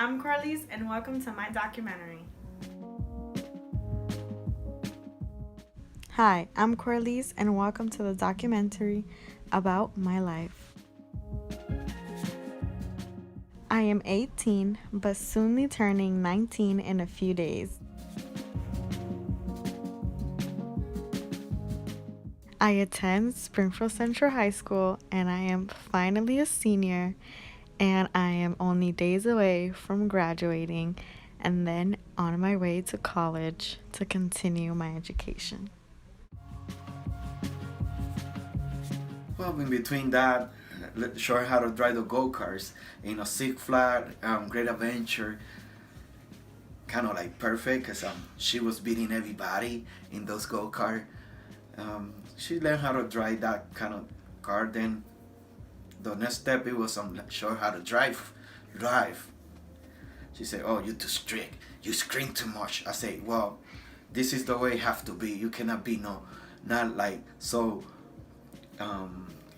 I'm Coralis, and welcome to my documentary. Hi, I'm Coralis, and welcome to the documentary about my life. I am 18, but soonly turning 19 in a few days. I attend Springfield Central High School, and I am finally a senior, and I am only days away from graduating and then on my way to college to continue my education. Well, in between that, show her how to drive the go-karts, Six Flags, Great Adventure, kind of like perfect, because she was beating everybody in those go-karts. She learned how to drive that kind of car. Then the next step, it was show her how to drive. She said, "Oh, you're too strict. You scream too much." I say, "Well, this is the way it have to be. You cannot be not like so.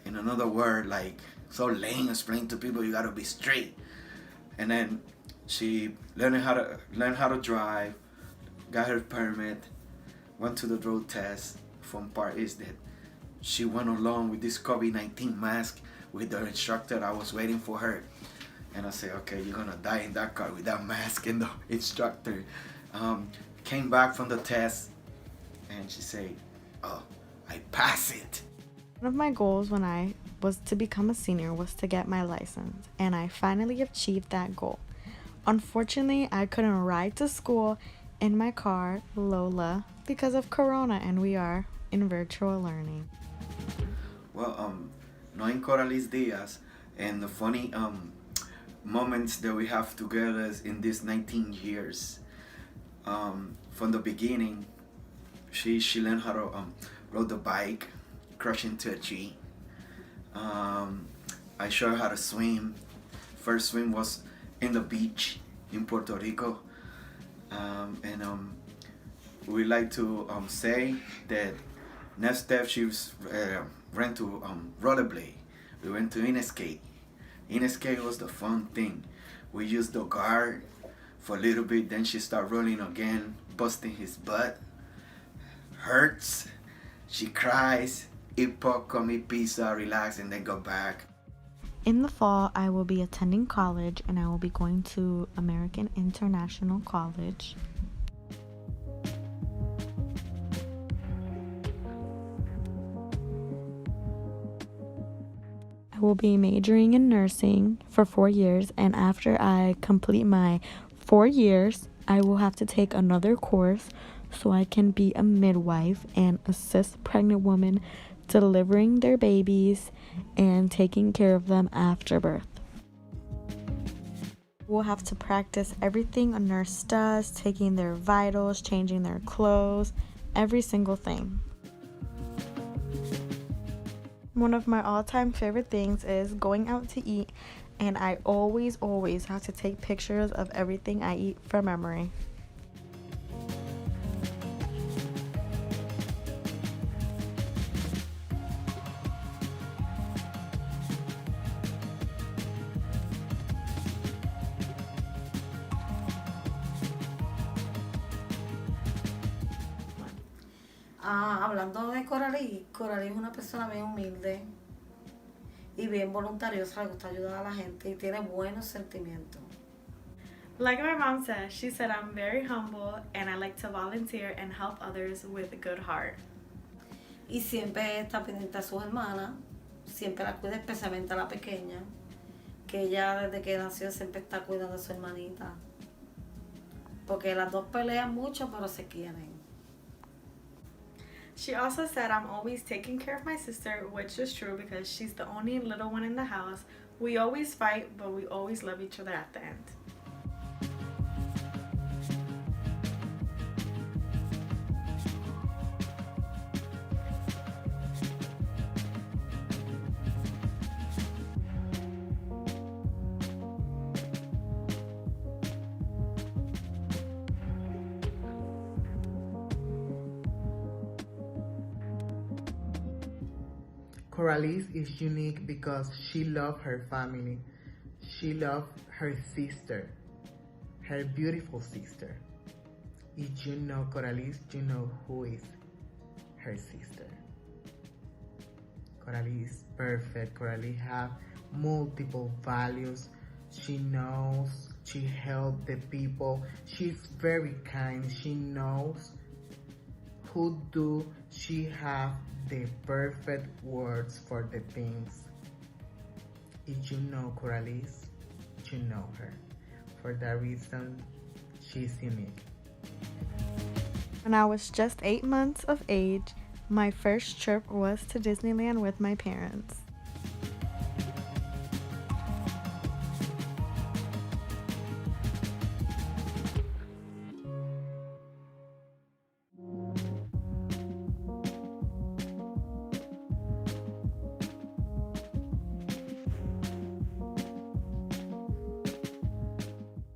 In another word, like so lame. Explain to people you gotta be straight." And then she learned how to drive, got her permit, went to the road test. Fun part is that she went along with this COVID-19 mask with the instructor. I was waiting for her, and I said, "Okay, you're gonna die in that car with that mask and the instructor." Came back from the test, and she said, "Oh, I passed it." One of my goals when I was to become a senior was to get my license, and I finally achieved that goal. Unfortunately, I couldn't ride to school in my car, Lola, because of Corona, and we are in virtual learning. Well, knowing Coralis Diaz and the funny moments that we have together in these 19 years, from the beginning, she learned how to ride the bike, crash into a tree. I showed her how to swim. First swim was in the beach in Puerto Rico, and we like to say that next step she was went to rollerblade. We went to Ineskate. Ineskate was the fun thing. We used the guard for a little bit, then she started rolling again, busting his butt. Hurts. She cries. Eat popcorn, eat pizza, relax, and then go back. In the fall, I will be attending college, and I will be going to American International College. I will be majoring in nursing for 4 years, and after I complete my 4 years, I will have to take another course so I can be a midwife and assist pregnant women delivering their babies and taking care of them after birth. We'll have to practice everything a nurse does, taking their vitals, changing their clothes, every single thing. One of my all-time favorite things is going out to eat, and I always have to take pictures of everything I eat for memory. Hablando de Coralis, Coralis es una persona bien humilde y bien voluntariosa, le gusta ayudar a la gente y tiene buenos sentimientos. Like my mom said, she said I'm very humble and I like to volunteer and help others with a good heart. Y siempre está pendiente a sus hermanas, siempre la cuida, especialmente a la pequeña, que ella desde que nació siempre está cuidando a su hermanita. Porque las dos pelean mucho, pero se quieren. She also said I'm always taking care of my sister, which is true because she's the only little one in the house. We always fight, but we always love each other at the end. Coralis is unique because she loves her family. She loves her sister. her beautiful sister. If you know Coralis, you know who is her sister. Coralis is perfect. Coralis have multiple values. She knows, she helps the people. She's very kind. She knows who do she have the perfect words for the things. If you know Coralis, you know her. For that reason, she's unique. When I was just 8 months of age, my first trip was to Disneyland with my parents.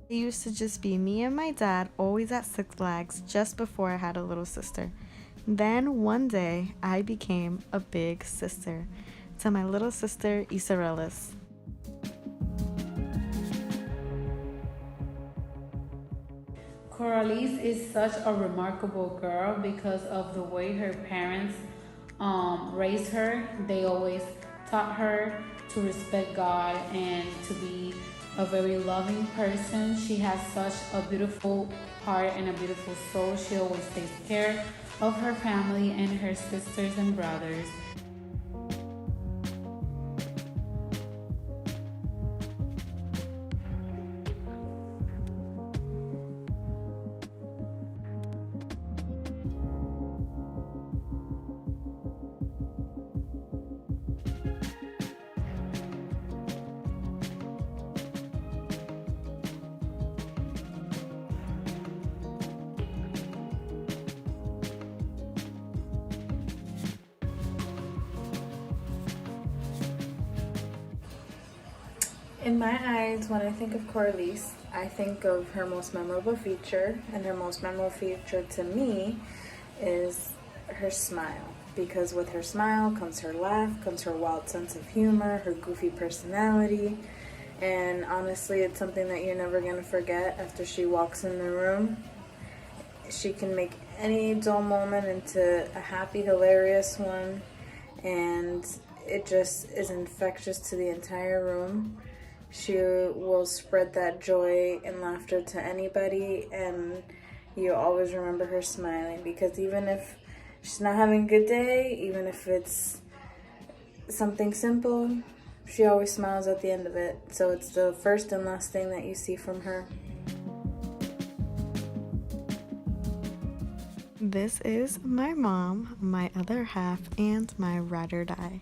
It used to just be me and my dad always at Six Flags just before I had a little sister. Then one day I became a big sister to my little sister Isarelis. Coralis is such a remarkable girl because of the way her parents raised her. They always taught her to respect God and to be a very loving person. She has such a beautiful heart and a beautiful soul. She always takes care of her family and her sisters and brothers. In my eyes, when I think of Coralis, I think of her most memorable feature, and her most memorable feature to me is her smile. Because with her smile comes her laugh, comes her wild sense of humor, her goofy personality, and honestly, it's something that you're never going to forget after she walks in the room. She can make any dull moment into a happy, hilarious one, and it just is infectious to the entire room. She will spread that joy and laughter to anybody, and you always remember her smiling, because even if she's not having a good day, even if it's something simple, she always smiles at the end of it. So it's the first and last thing that you see from her. This is my mom, my other half, and my ride or die.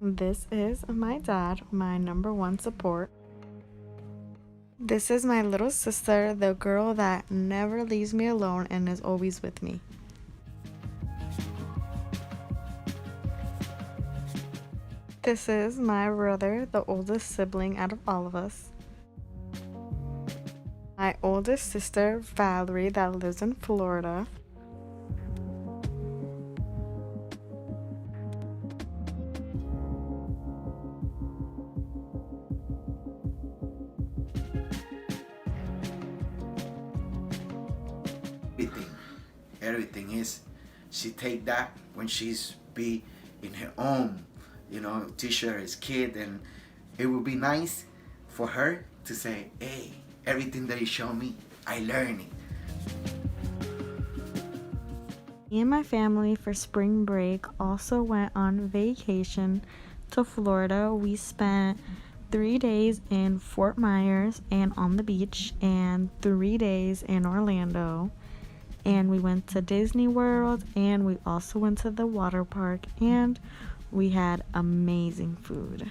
This is my dad, my number one support. This is my little sister, the girl that never leaves me alone and is always with me. This is my brother, the oldest sibling out of all of us. My oldest sister, Valerie, that lives in Florida. Everything is, she take that when she's be in her own, teach her as kid, and it would be nice for her to say, hey, everything that you show me, I learn it. Me and my family for spring break also went on vacation to Florida. We spent 3 days in Fort Myers and on the beach, and 3 days in Orlando. And we went to Disney World, and we also went to the water park, and we had amazing food.